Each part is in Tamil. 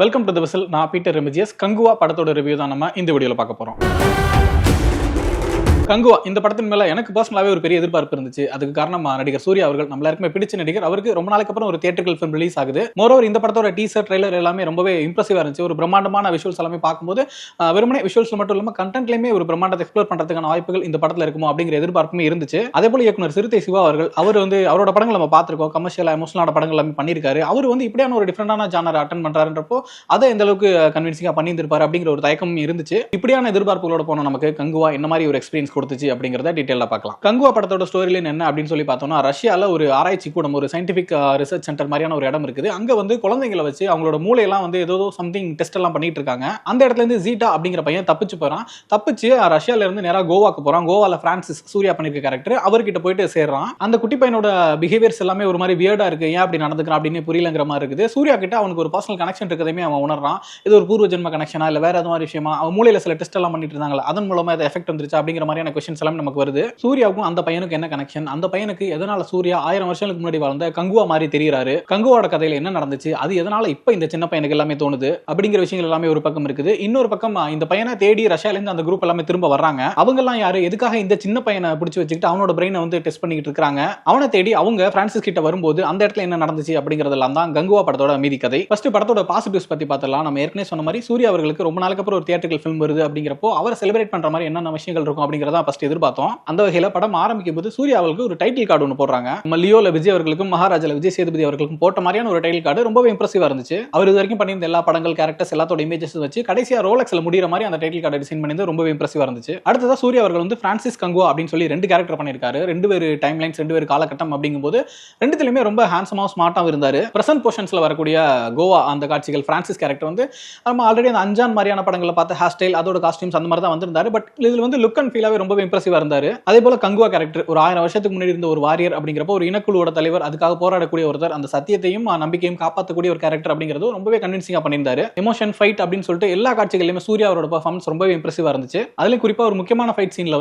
Welcome to the whistle. நான் பீட்டர் ரெமிஜியஸ். கங்குவா படத்தோட ரிவ்யூ தான் நம்ம இந்த வீடியோல பார்க்க போறோம். கங்குவா இந்த படத்தின் மேல எனக்கு பர்சனலாவே ஒரு பெரிய எதிர்பார்ப்பு இருந்துச்சு. அதுக்கு காரணம் நடிகர் சூர்யா அவர்கள். நம்ம எல்லாருக்குமே பிடிச்ச நடிகர். அவருக்கு ரொம்ப நாளைக்கு அப்புறம் ஒரு தியேட்டரிக்கல் ஃபிலிம் ரிலீஸ் ஆகுது. மோரோவர் இந்த படத்தோட டீசர் ட்ரைலர் எல்லாமே ரொம்பவே இம்ப்ரெசிவா இருந்துச்சு. ஒரு பிரம்மாண்டமான விஷுவல்ஸ் எல்லாமே பார்க்கும்போது வெறுமனே விஷுவல்ஸ் மட்டும் இல்லாம கண்டென்ட்லயுமே ஒரு பிரம்மாண்டத்தை எக்ஸ்ப்ளோர் பண்றதுக்கான வாய்ப்புகள் இந்த படத்துல இருக்குமோ அப்படிங்கிற எதிர்பார்ப்புமே இருந்துச்சு. அதே போல இயக்குனர் சிறுத்தை சிவா அவர்கள் அவரோட படங்கள் நம்ம பார்த்திருக்கோம். கமர்ஷியல் எமோஷனலான படங்கள் எல்லாமே பண்ணியிருக்காரு. அவர் இப்படியான ஒரு டிஃபரெண்டான ஜானர் அட்டெண்ட் பண்றாருன்றப்போ அதை எந்த அளவுக்கு கன்வின்சிங்கா பண்ணியிருப்பாரு அப்படிங்கிற ஒரு தயக்கம் இருந்துச்சு. இப்படியான எதிர்பார்ப்புகளோட போன நமக்கு கங்குவா என்ன மாதிரி ஒரு எக்ஸ்பீரியன்ஸ் கொடுத்துச்சு அப்படிங்கறத டீடைலா பார்க்கலாம். கங்குவா படத்தோட ஸ்டோரி லைன் என்ன அப்படின்னு சொல்லி பார்த்தோம்னா, ரஷ்யால ஒரு ஆராய்ச்சி கூடம், ஒரு சயின்டிபிக் ரிசர்ச் சென்டர் மாதிரியான ஒரு இடம் இருக்குது. அங்க குழந்தைகளை வச்சு அவங்களோட மூளையெல்லாம் ஏதோ சம்திங் டெஸ்ட் எல்லாம் பண்ணிட்டு இருக்காங்க. அந்த இடத்துல இருந்து ஜீட்டா அப்படிங்கிற பையன் தப்பிச்சு போறான். தப்பிச்சு ரஷ்யால இருந்து நேரா கோவாக்கு போறான். கோவால பிரான்சிஸ் சூர்யா பண்ணிருக்க கேரக்டர் அவர்கிட்ட போயிட்டு சேர்றான். அந்த குட்டி பையனோட பிஹேவியர்ஸ் எல்லாமே ஒரு மாதிரி வியர்டா இருக்கு. ஏன் அப்படி நடந்துக்கிறான் அப்படின்னு புரியலங்கிற மாதிரி இருக்குது. சூர்யா கிட்ட அவனுக்கு ஒரு பர்சனல் கனெக்ஷன் இருக்கதையுமே அவன் உணர்றான். இது ஒரு பூர்வ ஜென்ம கனெக்ஷனா இல்ல வேற ஏதாவது விஷயமா, அவன் மூளையில சில டெஸ்ட் எல்லாம் பண்ணிட்டு இருந்தாங்க, அதன் மூலமா எஃபெக்ட் வந்துருச்சு அப்படிங்கிற மாதிரியான क्वेश्चंस எல்லாம் நமக்கு வருது. சூர்யாவுக்கும் அந்த பையனுக்கு என்ன கனெக்ஷன், அந்த பையனுக்கு எதனால சூர்யா 1000 வருஷங்களுக்கு முன்னாடி வாழ்ந்த கங்குவா மாதிரி தெரியுறாரு, கங்குவாவோட கதையில என்ன நடந்துச்சு, அது எதனால இப்ப இந்த சின்ன பையனுக்கு எல்லாமே தோணுது அப்படிங்கிற விஷயங்கள் எல்லாமே ஒரு பக்கம் இருக்குது. இன்னொரு பக்கம் இந்த பையனை தேடி ரஷ்யால இருந்து அந்த குரூப் எல்லாமே திரும்ப வர்றாங்க. அவங்க எல்லாம் யாரு, எதுக்காக இந்த சின்ன பையனை பிடிச்சு வச்சுக்கிட்டு அவனோட பிரெயினை டெஸ்ட் பண்ணிட்டு இருக்காங்க. அவனை தேடி அவங்க பிரான்சிஸ் கிட்ட வரும்போது அந்த இடத்துல என்ன நடந்துச்சு அப்படிங்கறதெல்லாம் தான் கங்குவா படத்தோட மீதி கதை. ஃபர்ஸ்ட் படத்தோட பாசிட்டிவ்ஸ் பத்தி பார்த்தலாம். நம்ம ஏற்கனவே சொன்ன மாதிரி சூர்யா அவர்களுக்கு ரொம்ப நாளுக்கு அப்புறம் ஒரு தியேட்டரிக்கல் ஃபிலிம் வருது அப்படிங்கிறப்போ அவரை செலிப்ரேட் பண்ற மாதிரி என்னென்ன விஷயங்கள் இருக்கும் அப்படிங்கறத ஃபர்ஸ்ட் எதிர்பார்த்தோம். அந்த வகையில படம் ஆரம்பிக்கும் போது சூர்யா அவர்களுக்கு ஒரு டைட்டில் கார்டு ஒன்று போடுறாங்க. நம்ம லியோல விஜய் அவர்களுக்கும் மகாராஜால விஜய் சேதுபதி அவர்களுக்கும் போட்ட மாதிரியான ஒரு டைட்டில் கார்டு ரொம்பவே இம்ப்ரெசிவா இருந்துச்சு. அவர் இது வரைக்கும் பண்ணியிருந்த எல்லா படங்கள் கேரக்டர்ஸ் எல்லாத்தோட இமேஜஸ் வச்சு கடைசியா ரோலெக்ஸ்ல முடிகிற மாதிரி அந்த டைட்டில் கார்டு டிசைன் பண்ணி ரொம்பவே இம்ப்ரெசிவா இருந்துச்சு. அடுத்ததா சூர்யா அவர்கள் பிரான்சிஸ் கங்குவா அப்படின்னு சொல்லி 2 கேரக்டர் பண்ணியிருக்காரு. 2 பேர் டைம் லைன்ஸ், 2 பேர் காலகட்டம் அப்படிங்கும்போது ரெண்டுத்திலுமே ரொம்ப ஹேண்ட்ஸமா ஸ்மார்ட்டாவும் இருந்தாரு. பிரசன்ட் போர்ஷன்ஸ்ல வரக்கூடிய கோவா அந்த காட்சிகள், பிரான்சிஸ் கேரக்டர் நம்ம ஆல்ரெடி அந்த அஞ்சான் மாதிரியான படங்களை பார்த்த ஹேர் ஸ்டைல், அதோட காஸ்டியூம்ஸ் அந்த மாதிரி தான் வந்திருந்தாரு. பட் இதுல லுக் அண்ட் ஃபீலாவே ரொம்ப இம்ப்ரெசிவா இருந்தாரு. அதே போல கங்குவா கேரக்டர் ஒரு 1000 வருஷத்துக்கு முன்னாடி இருந்த ஒரு வாரியர் அப்படிங்கிறப்ப ஒரு இனக்குழுவோட தலைவர், அதுக்காக போராடக்கூடிய ஒருத்தர், அந்த சத்தியத்தையும் நம்பிக்கையும் காப்பாற்றக்கூடிய ஒரு கேரக்டர் அப்படிங்கிறது ரொம்பவே கன்வின்சிங்கா பண்ணியிருந்தாரு. எமோஷன் ஃபைட் அப்படின்னு சொல்லிட்டு எல்லா காட்சிகளிலுமே சூர்யா அவரோட பெர்ஃபார்மன்ஸ் ரொம்பவே இம்ப்ரெசிவா இருந்துச்சு. அதுல குறிப்பா ஒரு முக்கியமான ஃபைட் சீன்ல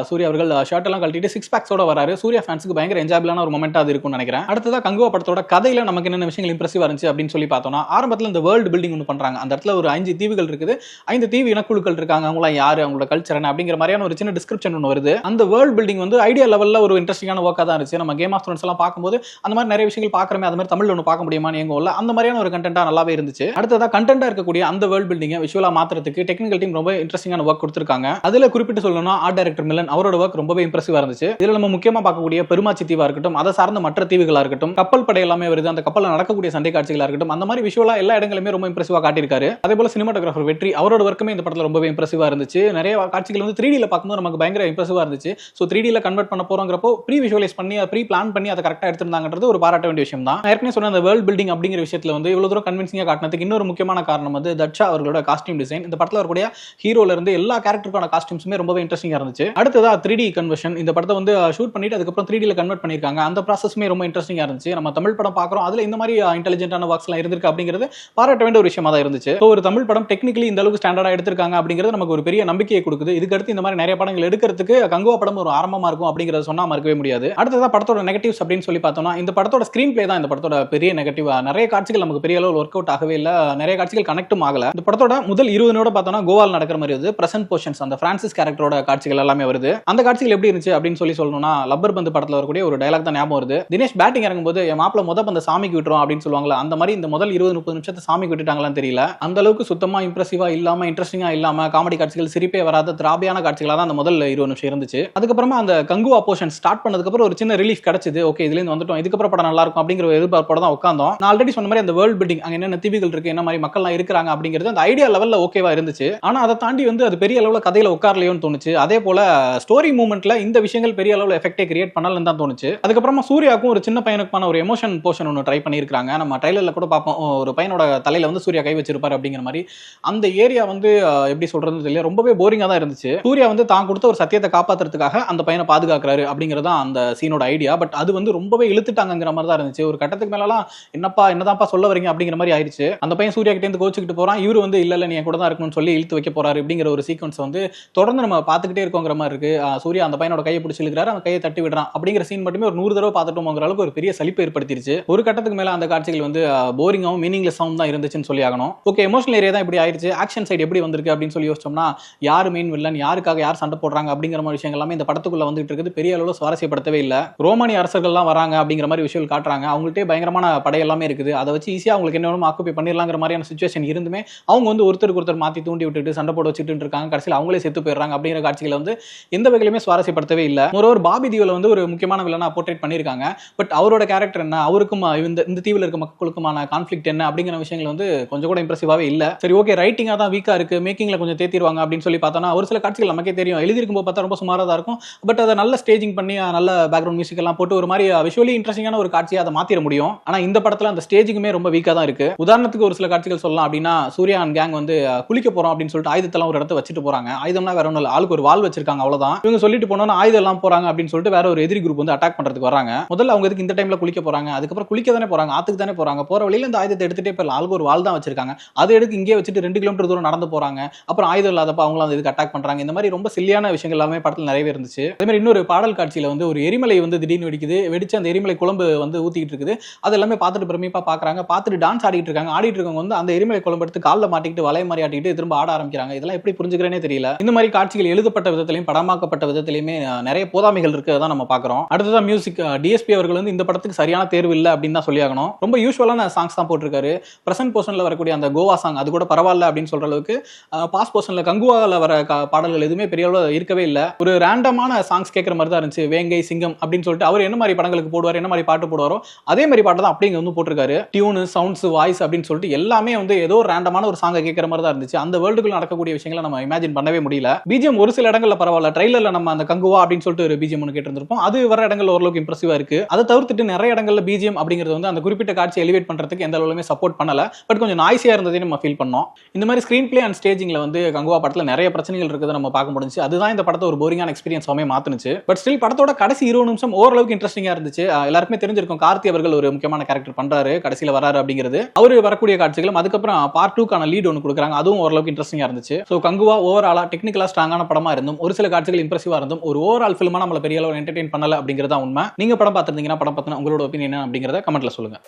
சூர்யா அவர்கள் ஷர்ட் எல்லாம் கழட்டிட்டு 6 பேக்ஸோட வராரு. சூர்யா ஃபேன்ஸ்க்கு பயங்கர என்ஜாயபிளான ஒரு மொமெண்டா அது இருக்கும்னு நினைக்கிறேன். அடுத்ததா கங்குவா படத்தோட கதையில நமக்கு என்னென்ன விஷயங்கள் இம்ப்ரெசிவா இருந்துச்சு அப்படின்னு சொல்லி பார்த்தோம்னா, ஆரம்பத்துல இந்த வேர்ல்டு பில்டிங் ஒன்று பண்றாங்க. அந்த இடத்துல ஒரு 5 தீவுகள் இருக்குது. 5 தீவு இனக்குழுக்கள் இருக்காங்க. அவங்க யாரு, அவங்களோட கல்ச்சர் என்ன அப்படிங்கிற மாதிரியான ஒரு சின்ன டிஸ்கிரிப்ஷன் ஒன்று வருது. அந்த வேர்ல்டு பில்டிங் ஐடியா லெவல்ல ஒரு இன்ட்ரெஸ்டிங்கான ஒர்க்கா தான் இருந்துச்சு. நம்ம கேம் ஆஃப் த்ரோன்ஸ் எல்லாம் பார்க்கும்போது அந்த மாதிரி நிறைய விஷயங்கள் பார்க்கறமே, அது மாதிரி தமிழ்ல ஒன்று பார்க்க முடியுமான்னு எங்க இல்ல, அந்த மாதிரியான ஒரு கண்டென்ட்டா நல்லாவே இருந்துச்சு. அடுத்ததா கண்டென்ட்டா இருக்கக்கூடிய அந்த வேர்ல்ட் பில்டிங்கை விஷுவலா மாத்துறதுக்கு டெக்னிக்கல் டீம் ரொம்ப இன்ட்ரெஸ்டிங்கான ஒர்க் கொடுத்திருக்காங்க. அதுல குறிப்பிட்டு சொல்லணும்னா ஆர்ட் டைரக்டர் மிலன் அவரோட ஒர்க் ரொம்பவே இம்ப்ரெசிவா இருந்துச்சு. இதுல நம்ம முக்கியமா பார்க்கக்கூடிய பெருமாச்சி தீவா இருக்கட்டும், அதை சார்ந்த மற்ற தீவுகளா இருக்கட்டும், கப்பல் படை எல்லாமே வருது, அந்த கப்பல்ல நடக்கக்கூடிய சண்டை காட்சிகளா இருக்கட்டும், அந்த மாதிரி விஷுவலா எல்லா இடங்களுமே ரொம்ப இம்ப்ரெசிவா காட்டியிருக்காரு. அதே போல சினிமாட்டோகிராஃபர் வெற்றி அவரோட ஒர்க்குமே இந்த படத்துல ரொம்பவே இம்ப்ரெசிவா இருந்துச்சு. நிறைய காட்சிகள் 3D ல பார்க்கும்போது நமக்கு பயங்கர இம்ப்ரெசிவா இருந்துச்சு. சோ 3D ல கன்வெர்ட் பண்ண போறோங்கிறப்போ ப்ரீ விஷுவலைஸ் பண்ணி ப்ரீ பிளான் பண்ணி அதை கரெக்டா எடுத்திருந்தாங்கன்றது ஒரு பாராட்ட வேண்டிய விஷயம் தான். ஏற்கனவே சொன்ன அந்த வேர்ல்ட் பில்டிங் அப்படிங்கிற விஷயத்துல இவ்வளவு தூரம் கன்வின்சிங்கா காட்டினதுக்கு இன்னொரு முக்கியமான காரணம் தட்சா அவர்களோட காஸ்டியூம் டிசைன். இந்த படத்துல வரக்கூடிய ஹீரோல இருந்து எல்லா கேரக்டருக்கான காஸ்டியூம்ஸுமே ரொம்ப இன்ட்ரெஸ்டிங்கா இருந்துச்சு. அடுத்ததா 3D கன்வர்ஷன், இந்த படத்தை ஷூட் பண்ணிட்டு அதுக்கப்புறம் 3D ல கன்வெர்ட் பண்ணிருக்காங்க. அந்த ப்ராசஸ்மே ரொம்ப இன்ட்ரெஸ்டிங்கா இருந்துச்சு. நம்ம தமிழ் படம் பார்க்குறோம், அதுல இந்த மாதிரி இன்டெலிஜென்ட்டான ஒர்க்ஸ் எல்லாம் இருந்திருக்கு அப்படிங்கிறது பாராட்ட வேண்டிய ஒரு விஷயமா தான் இருந்துச்சு. ஒரு தமிழ் படம் டெக்னிக்கலி இந்த அளவுக்கு ஸ்டாண்டர்டா எடுத்திருக்காங்க அப்படிங்கிறது நமக்கு ஒரு பெரிய நம்பிக்கையை கொடுக்குது. இதுக்கு அடுத்து இந்த மாதிரி நிறைய படங்கள் எடுக்கிறதுக்கு கங்குவா படம் ஒரு ஆரம்பமா இருக்கும் அப்படிங்கறத சொன்னா மறக்கவே முடியாது. அடுத்ததா படத்தோட நெகட்டிவ்ஸ் அப்படின்னு சொல்லி பார்த்தோம்னா, இந்த படத்தோட ஸ்கிரீன் பிளே தான் இந்த படத்தோட பெரிய நெகட்டிவ். நிறைய காட்சிகள் நமக்கு பெரிய அளவில் ஒர்க் அவுட் ஆகவே இல்ல, நிறைய காட்சிகள் கனெக்டும் ஆகல. இந்த படத்தோட முதல் 20 நிமிடம் பார்த்தோம்னா கோவால் நடக்கிற மாதிரி வருது. பிரசன்ட் போர்ஷன்ஸ் அந்த பிரான்சிஸ் கேரக்டரோட காட்சிகள் எல்லாமே வருது. அந்த காட்சிகள் எப்படி இருந்துச்சு அப்படின்னு சொல்லணும்னா, லப்பர் பந்து படத்துல வரக்கூடிய ஒரு டயலாக் தான் ஞாபகம் வருது. தினேஷ் பேட்டிங் இறங்கும்போது என் மாப்பிள முத பந்த சாமிக்கு விட்டுரும் அப்படின்னு சொல்லுவாங்களா, அந்த மாதிரி இந்த முதல் 20-30 நிமிஷத்தை சாமிக்கு விட்டுட்டாங்களான்னு தெரியல. அந்த அளவுக்கு சுத்தமா இம்ப்ரெசிவா இல்லாம, இன்ட்ரெஸ்டிங்கா இல்லாம, காமெடி காட்சிகள் சிரிப்பே வராத திராபியான காட்சிகளா தான் அந்த முதல் 20 நிமிஷம் இருந்துச்சு. அதுக்கப்புறமா அந்த கங்குவா போர்ஷன் ஸ்டார்ட் பண்ணதுக்கு அப்புறம் ஒரு சின்ன ரிலீஃப் கிடைச்சது. ஓகே, இதுல இருந்து வந்துட்டோம், இதுக்கப்புறம் படம் நல்லா இருக்கும் அப்படிங்கிற ஒரு எதிர்பார்ப்போட தான் உட்கார்ந்தோம். நான் ஆல்ரெடி சொன்ன மாதிரி அந்த வேர்ல்ட் பில்டிங், அங்க என்னென்ன தீவுகள் இருக்கு, என்ன மாதிரி மக்கள் எல்லாம் இருக்காங்க அப்படிங்கிறது அந்த ஐடியா லெவல்ல ஓகேவா இருந்துச்சு. ஆனா அதை தாண்டி அது பெரிய அளவுல கதையில உட்காரலையோன்னு தோணுச்சு. அதே போல ஸ்டோரி மூவ்மெண்ட்ல இந்த விஷயங்கள் பெரிய அளவுல எஃபெக்டே கிரியேட் பண்ணலன்னு தான் தோணுச்சு. அதுக்கப்புறமா சூர்யாவுக்கும் ஒரு சின்ன பையனுக்கான ஒரு எமோஷன் போர்ஷன் ஒன்று ட்ரை பண்ணியிருக்காங்க. நம்ம ட்ரைலர்ல கூட பார்ப்போம், ஒரு பையனோட தலையில சூர்யா கை வச்சிருப்பாரு அப்படிங்கிற மாதிரி. அந்த ஏரியா எப்படி சொல்றதுன்னு தெரியல, ரொம்பவே போரிங்கா தான் இருந்துச்சு. சூர்யா தான் கொடுத்த கொடுத்த ஒரு சத்தியத்தை காப்பாத்துறதுக்காக அந்த பையனை பாதுகாக்கிறாரு அப்படிங்கிறது தான் அந்த சீனோட ஐடியா. பட் அது வந்து ரொம்பவே இழுத்துட்டாங்கிற மாதிரி தான் இருந்துச்சு. ஒரு கட்டத்துக்கு மேலாம் என்னதான்ப்பா சொல்ல வரீங்க அப்படிங்கிற மாதிரி ஆயிடுச்சு. அந்த பையன் சூர்யா கிட்ட இருந்து கோச்சுக்கிட்டு போறான். இவரு வந்து இல்ல நீ கூட தான் இருக்கணும்னு சொல்லி இழுத்து வைக்க போறாரு அப்படிங்கிற ஒரு சீக்வன்ஸ் வந்து தொடர்ந்து நம்ம பார்த்துக்கிட்டே இருக்கோங்கிற மாதிரி இருக்கு. சூர்யா அந்த பையனோட கையை பிடிச்சி இழுக்கிறாரு, அந்த கையை தட்டி விடுறான் அப்படிங்கிற சீன் மட்டுமே ஒரு 100 தடவை பார்த்துட்டோங்கிற அளவுக்கு ஒரு பெரிய சலிப்பை ஏற்படுத்திருச்சு. ஒரு கட்டத்துக்கு மேல அந்த காட்சிகள் வந்து போரிங்காவும் மீனிங்லெஸ்ஸாவும் தான் இருந்துச்சுன்னு சொல்லி ஆகணும். ஓகே, எமோஷனல் ஏரியா தான் இப்படி ஆயிடுச்சு. ஆக்ஷன் சைடு எப்படி வந்திருக்கு அப்படின்னு சொல்லி யோசிச்சோம்னா யார் மெயின் வில்லன், யாருக்காக யார் சண்டை போடுறாங்க அப்படிங்கிற மாதிரி விஷயங்கள் எல்லாமே இந்த படத்துக்குள்ள வந்துட்டு இருக்குது. பெரிய அளவுல சுவாரஸ்யப்படுத்தவே இல்ல. ரோமானிய அரசர்கள்லாம் வராங்க அப்படிங்கிற மாதிரி விஷயம் காட்டுறாங்க. அவங்கள்ட்டே பயங்கரமான படை எல்லாமே இருக்குது. அதை வச்சு ஈஸியா அவங்களுக்கு என்ன வேணுமோ ஆக்குபை பண்ணிடலாங்கிற மாதிரியான சிச்சுவேஷன் இருந்துமே அவங்க வந்து ஒருத்தருக்கு ஒருத்தர் மாத்தி தூண்டி விட்டுட்டு சண்டை போட வச்சுட்டு இருக்காங்க. கடைசியில் அவங்களே செத்து போயிடுறாங்க அப்படிங்கிற காட்சிகளை வந்து எந்த வகையிலுமே சுவாரஸ்யப்படுத்தவே இல்லை. ஒரு பாபி தீவுல வந்து ஒரு முக்கியமான வில்லனா போர்ட்ரேட் பண்ணியிருக்காங்க. பட் அவரோட கேரக்டர் என்ன, அவருக்கும் இந்த தீவுல இருக்க மக்களுக்குமான கான்ஃபிளிக்ட் என்ன அப்படிங்கிற விஷயங்கள் வந்து கொஞ்சம் கூட இம்ப்ரெசிவாவே இல்ல. சரி ஓகே, ரைட்டிங்கா தான் வீக்கா இருக்கு, மேக்கிங்ல கொஞ்சம் தேத்திடுவாங்க அப்படின்னு சொல்லி பார்த்தோம்னா ஒரு சில காட்சிகள் நமக்கே தெரியும். எழுதிருக்கும் போது பார்த்தா ரொம்ப சுமாரா தான் இருக்கும். பட் அதை நல்ல ஸ்டேஜிங் பண்ணி நல்ல பேக்ரவுண்ட் மியூசிக் எல்லாம் போட்டு ஒரு மாதிரி விஷுவலி இன்ட்ரெஸ்டிங்கான ஒரு காட்சியை அதை மாத்திர முடியும். ஆனா இந்த படத்துல அந்த ஸ்டேஜிங்குமே ரொம்ப வீக்கா தான் இருக்கு. உதாரணத்துக்கு ஒரு சில காட்சிகள் சொல்லலாம் அப்படின்னா, சூர்யா அண்ட் கேங் வந்து குளிக்க போறோம் அப்படின்னு சொல்லிட்டு ஆயுதத்தெல்லாம் ஒரு இடத்த வச்சுட்டு போறாங்க. ஆயுதம்னா வேற ஒன்றும் இல்லை, ஆளுக்கு ஒரு வால் வச்சிருக்காங்க அவ்வளவுதான். இவங்க சொல்லிட்டு போனோம்னா ஆயுதம் எல்லாம் போறாங்க அப்படின்னு சொல்லிட்டு வேற ஒரு எதிரி குரூப் வந்து அட்டாக் பண்றதுக்கு வராங்க. முதல்ல அவங்க இதுக்கு இந்த டைம்ல குளிக்க போறாங்க, அதுக்கப்புறம் குளிக்க தானே போறாங்க, ஆத்துக்கு தானே போறாங்க, போற வழியில இந்த ஆயுதத்தை எடுத்துட்டே போயிடலாம், ஆளுக்கு ஒரு வால் தான் வச்சிருக்காங்க, அதை எடுத்து இங்கே வச்சுட்டு 2 கிலோமீட்டர் தூரம் நடந்து போறாங்க. அப்புறம் ஆயுதம் இல்லாதப்ப அவங்களும் அந்த இதுக்கு அட்டாக் பண்றாங்க. இந்த மாதிரி ரொம்ப சில்லியான விஷயங்கள் எல்லாமே படத்தில் நிறையவே இருந்துச்சு. அதே மாதிரி இன்னொரு பாடல் காட்சியில வந்து ஒரு எரிமலை வந்து திடீர்னு வெடிக்குது, வெடிச்சு அந்த எரிமலை குழம்பு வந்து ஊத்திட்டு இருக்குது. அது எல்லாமே பார்த்துட்டு பிரமிப்பா பாக்குறாங்க. பார்த்துட்டு டான்ஸ் ஆடிட்டு இருக்காங்க. ஆடிட்டு இருக்கவங்க வந்து அந்த எரிமலை குழம்பு எடுத்து காலில் மாட்டிக்கிட்டு வளைய மாதிரி ஆட்டிட்டு திரும்ப ஆட ஆரம்பிக்கிறாங்க. இதெல்லாம் எப்படி புரிஞ்சுக்கிறேனே தெரியல. இந்த மாதிரி காட்சிகள் எழுதப்பட்ட விதத்திலையும் படமாக்கப்பட்ட விதத்திலையுமே நிறைய போதாமைகள் இருக்கிறதா நம்ம பாக்குறோம். அடுத்ததான் மியூசிக். டிஎஸ்பி அவர்கள் வந்து இந்த படத்துக்கு சரியான தேர்வு இல்லை அப்படின்னு தான் சொல்லி ஆகணும். ரொம்ப யூஸ்வலான சாங்ஸ் தான் போட்டிருக்காரு. பிரசன்ட் போர்ஷன்ல வரக்கூடிய அந்த கோவா சாங் அது கூட பரவாயில்ல அப்படின்னு சொல்ற அளவுக்கு, பாஸ் போர்ஷன்ல கங்குவால வர பாடல்கள் எதுவுமே பெரிய அளவு இருக்கவே இல்லை. ஒரு ரேண்டமான சாங்ஸ் கேட்கற மாதிரி தான் இருந்துச்சு. வேங்கை சிங்கம் அப்படின்னு சொல்லிட்டு அவர் என்ன மாதிரி படங்களுக்கு போடுவார், என்ன மாதிரி பாட்டு போடுவாரோ அதே மாதிரி பாட்டு தான் அப்படிங்க வந்து போட்டிருக்காரு. டியூனு, சவுண்ட்ஸ், வாய்ஸ் அப்படின்னு சொல்லிட்டு எல்லாமே வந்து ஏதோ ஒரு ரேண்டமான ஒரு சாங்கை கேட்கற மாதிரி தான் இருந்துச்சு. அந்த வேர்ல்டுக்குள்ள நடக்கக்கூடிய விஷயங்களை நம்ம இமேஜின் பண்ணவே முடியல. பிஜிஎம் ஒரு சில இடங்கள்ல பரவாயில்ல. ட்ரைலர்ல நம்ம அந்த கங்குவா அப்படின்னு சொல்லிட்டு ஒரு பிஜிஎம் ஒன்று கேட்டிருந்திருப்போம். அது வர இடங்கள்ல ஓரளவுக்கு இம்ப்ரெசிவா இருக்கு. அதை தவிர்த்துட்டு நிறைய இடங்கள்ல பிஜிஎம் அப்படிங்கிறது வந்து அந்த குறிப்பிட்ட காட்சி எலிவேட் பண்றதுக்கு எந்த அளவுமே சப்போர்ட் பண்ணல. பட் கொஞ்சம் நாய்ஸியா இருந்ததே நம்ம ஃபீல் பண்ணோம். இந்த மாதிரி ஸ்கிரீன் பிளே அண்ட் ஸ்டேஜிங்ல வந்து கங்குவா படத்துல நிறைய பிரச்சனைகள் இருக்கிறத நம்ம பார்க்க முடிஞ்சு. அதுதான் இந்த படத்தை ஒரு போரிங்கான எக்ஸ்பீரியன்ஸாவே மாத்துனுச்சு. பட் ஸ்டில் படத்தோட கடைசி 20 நிமிஷம் ஓரளவுக்கு இன்ட்ரெஸ்டிங்கா இருந்துச்சு. எல்லாருக்குமே தெரிஞ்சிருக்கும் கார்த்தி அவர்கள் ஒரு முக்கியமான கேரக்டர் பண்றாரு, கடைசியில வராரு அப்படிங்கிறது. அவரு வரக்கூடிய காட்சிகளும் அதுக்கப்புறம் பார்ட் 2க்கான லீட் ஒன்று கொடுக்குறாங்க. அதுவும் ஓரளவுக்கு இன்ட்ரெஸ்டிங்கா இருந்துச்சு. ஸோ கங்குவா ஓவராலா டெக்னிக்கலா ஸ்ட்ராங்கான படமா இருந்தும் ஒரு சில காட்சிகள் இம்ப்ரெசிவா இருந்தும் ஒரு ஓவரால் ஃபிலிமா நம்மள பெரிய அளவு என்டர்டெயின் பண்ணல அப்படிங்கிறதா உண்மை. நீங்க படம் பார்த்திருந்தீங்கன்னா படம் பத்தின உங்களோட ஒப்பீனியன் என்ன அப்படிங்கிறத கமெண்ட்ல சொல்லுங்க.